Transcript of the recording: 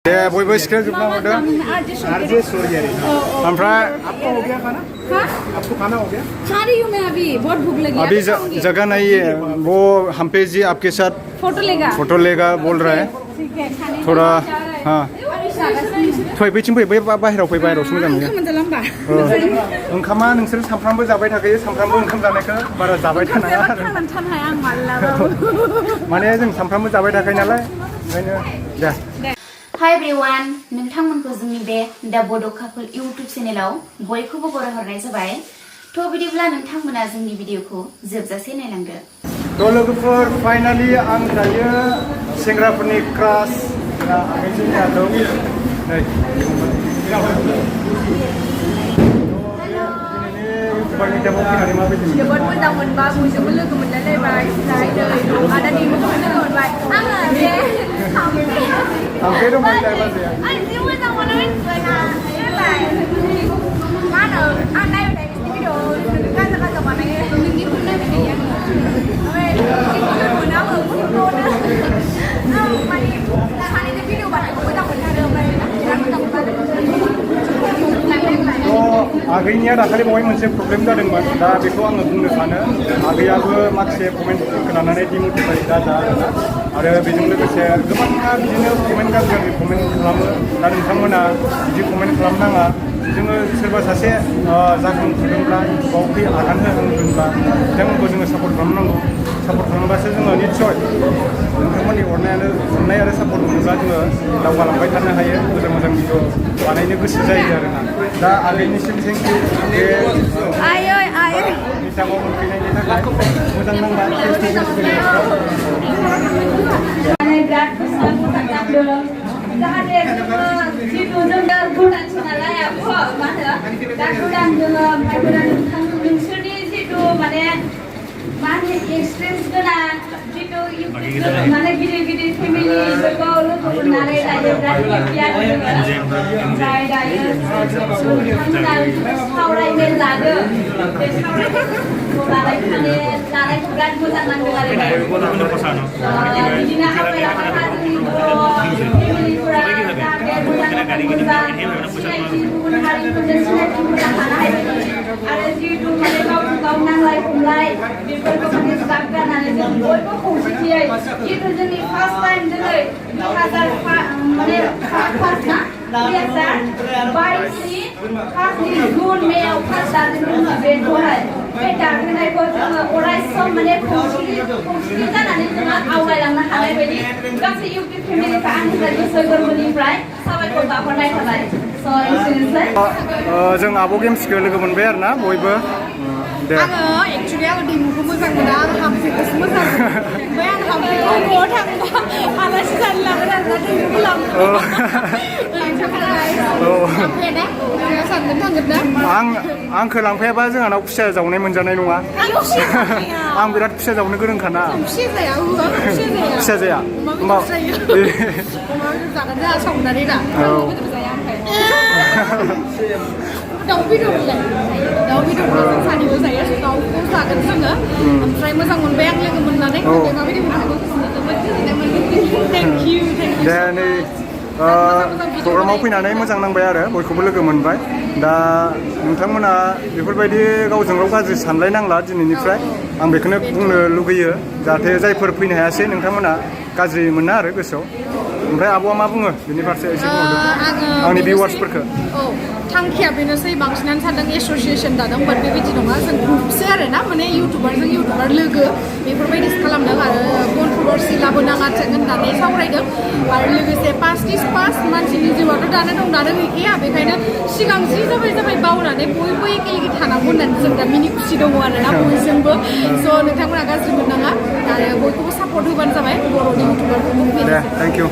दे बयबो स्क्रिप्ट जोबना हरदों आरजे सूर्यारी ओमफ्राय आपका हो गया खाना हाँ आपको खाना हो गया खा रही हूँ मैं अभी बहुत भूख लगी अभी खाऊंगी। जगह नहीं है वो हम पे जी आपके साथ फोटो लेगा बोल रहा है ठीक है खाने थोड़ा जा रहा है। हाँ फै बैथिं फै बै बाहेराव फै बाहेरावसो मोजां मोनो मोनजाला होमबा ओंखामा नोंसोर सानफ्रामबो जाबाय थाखायो सानफ्रामबो ओंखाम जानायखौ बारा जाबाय थानाङा आरो थांनानै थानो हाया आं मालाबाबो माने जों सानफ्रामबो जाबाय थाखायो नालाय ओंखायनो दे हाय एभ्रिवान नोंथांमोनखौ जोंनि बे दा बड' कापोल इउटुब चेनेलाव बयखौबो बरायहरनाय जाबाय थ' बिदिब्ला नोंथांमोना जोंनि भिडिअखौ जोबजासे नायलांदो थ' लोगोफोर फाइनालि आं दायो सेंग्राफोरनि क्रास आगैजों दं नै इउटुबारनि टाइमाव फैनानै माबायदि मोनो जोबोद मोजां मोनबाय बयजोंबो लोगो मोनलायलायबाय आदा दिमुखौबो लोगो मोनबाय आङो बे थांफे दंमोन जाय बाजैया आं जि मोजां मोनो मिथिबायना मा होनो आं नायबाय भिडिअ गाजा गाजा बानायो नोंनिखौ नायबाय थायो आङो ओमफ्राय मोनो आङो गथ'खौनो आं माने सानैनि भिडिअ बानायखौ मोजां मोनथारो ओमफ्राय बिराद मोजां मोनथारो आगैनिया दाखालि बावहाय मोनसे प्रब्लेम जादोंमोन दा बेखौ आङो बुंनो सानो आगैयाबो माखासे कमेन्ट खोनानानै डिमटिफाइड जाजा आरो बेजों लोगोसे गोबाङा बिदिनो कमेन्ट गाज्रि कमेन्ट खालामो दा नोंथांमोना बिदि कमेन्ट खालामनाङा जोङो सोरबा सासे जाखांफुदोंब्ला इउटुबाव आगान होहांदोंब्ला बिथांमोनखौ जोङो सापर्ट खालामनांगौ सापर्ट खालामबासो जोङो निस्सय नोंथांमोननि अननाय आरो सापर्ट मोनोब्ला जोङो दावगालांबाय थानो हायो मोजां मोजां भिडिअ बानायनो गोसो जायो आरोना दा आगैनिसिम थेंक इउ बे टाइमाव मोनफैनायनि थाखाय मोजां नांबाय फेस टु फेस बिराद गोसोआ मोजां नांदों जाहाथे जोङो जितु जोङो गोदानसो नालाय मा होनो दा गोदान जोङो ओमफ्राय गोदान नोंसोरनि जितु माने मा होनो एक्सपिरियेन्स गोनां जितु माने गिदिर गिदिर फेमिलिफोरखौ लोगो मोननानै दायो बिराद हेपि आरो जोङो ओमफ्राय दायो नोंथांमोना सावरायनो लादों बे सावरायनायखौ लानायखौ बिराद मोजां नांदों आरो बिदिनो आवगायलांबाय था जोंनि बर' फेमिलिफोरा जाहाथे मोजां सिनायथि गुबुन हारिफोरजों सिनायथि मोजां थानो हायो आरो जिहेतु माने गावजों गाव नांलाय खमलाय बेफोरखौ माने ज्राब गारनानै जों बयबो खौसेथियै जिहेतु जोंनि फार्स्ट टाइम दिनै 2022 ना 2022नि फार्स्टनि जुन मेआव फार्स्ट दादोंमोन बेखौहाय बे दादोंनायखौ जोङो अराय सम माने खौसेथि जानानै जोङो आवगायलांनो हानाय बायदि गासै इउटुब फेमिलिखौ आंनिफ्राय गोसो गोरबोनिफ्राय साबायखर बावहरनाय थाबाय स' एसेनोसै जों आब' गेम्सखौ लोगो मोनबाय आरो ना बयबो दे आङो एक्चुअलि आङो दिमुखौ मोजां मोना आं हामफेखौसो मोजां मोनो ओमफ्राय आं हामफेखौ न'आव थांबा आलासि जानो लागोन आरोना दिमुखौ आंखौ लांफायाबा जोंहानाव खुसिया जावनाय मोनजानाय नङा आं बिराद खुसिया जावनो गोरोंखाना खुसिया जाया होमबा दाउ बेदरलाय दाउ बेदरखौ जों सानैबो जायो दाउखौ जागोन जोङो ओमफ्राय मोजां मोनबाय आं लोगो मोननानै माबायदि मोननांगौ जोबोद गोजोननाय मोनदों थेंक इउ दे नै प्रग्रामाव फैनानै मोजां नांबाय आरो बयखौबो लोगो मोनबाय दा नोंथांमोना बेफोरबायदि गावजों गाव गाज्रि सानलायनांला दिनैनिफ्राय आं बेखौनो बुंनो लुगैयो जाहाथे जायफोर फैनो हायासै नोंथांमोना गाज्रि मोना आरो गोसोआव ओमफ्राय आब'आ मा बुङो बेनि फारसे एसे बुंहरदो आंनि भिउवार्सफोरखौ थांखिया बेनोसै बांसिनानो सानदों एस'सियेसन दादों बाट बेबायदि नङा जों ग्रुपसो आरो ना माने इउटुबारजों इउटुबार लोगो बेफोरबायदिसो खालामदों आरो कन्ट्रभारसि लाबोनाङाथों होननानै सावरायदों आरो लोगोसे पास्ट इज पास्ट मानसिनि जिउआथ' दानो दं दानो गैखाया बेखायनो सिगां जि जाबाय बावनानै बयबो एखे थानांगौ होननानै जों दा मिनि खुसि दङ आरो ना बयजोंबो स' नोंथांमोना गाज्रि मोननाङा आरो बयखौबो सापर्ट होबानो जाबाय बर'नि इउटुबारफोरखौ थेंक इउ